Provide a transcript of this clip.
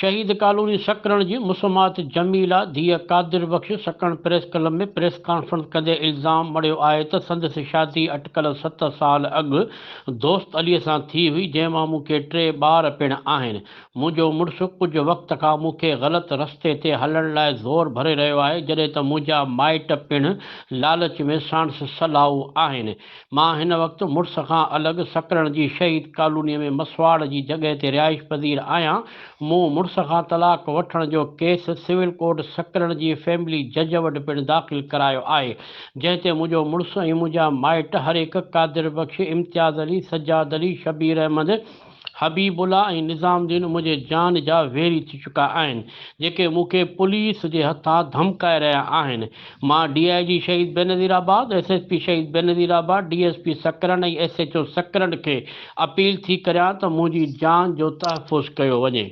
शहीद कॉलोनी सकरण जी मुसमात जमीला धीअ कादिर बख़्श सकण press club में प्रेस कॉन्फ्रेंस कंदे इल्ज़ाम मड़ियो आहे त संदसि शादी अटकल 7 साल अॻु दोस्त अलीअ सां थी हुई, जंहिंमां मूंखे 3 ॿार पिणु आहिनि। मुंहिंजो मुड़ुसु कुझु वक़्त खां मूंखे ग़लति रस्ते ते हलण लाइ ज़ोर भरे रहियो आहे, जॾहिं त मुंहिंजा माइट पिणु लालच में साणुसि सलाहू आहिनि। मां हिन वक़्तु मुड़ुस खां अलॻि सकरण जी शहीद कॉलोनीअ में मसवाड़ जी जॻह ते रिहाइश पज़ीर आहियां। मूं मुड़ुस खां तलाक वठण जो केस सिविल कोर्ट सकरण जी फैमिली जज वटि पिणु दाख़िल करायो आहे, जंहिं ते मुंहिंजो मुड़ुसु ऐं मुंहिंजा माइट हर हिकु कादिर बख़्श, इम्तियाज़ अली, सज्जाद अली, शबीर अहमद, हबीबुल्ला ऐं निज़ामुद्दीन मुंहिंजे जान जा वेरी थी चुका आहिनि, जेके मूंखे पुलिस जे हथां धमकाए रहिया आहिनि। मां DIG शहीद बेनज़ीराबाद, SSP शहीद बेनज़ीराबाद, DSP सकरण ऐं SHO सकरण खे अपील थी करियां त मुंहिंजी जान जो तहफ़ुज़ कयो वञे।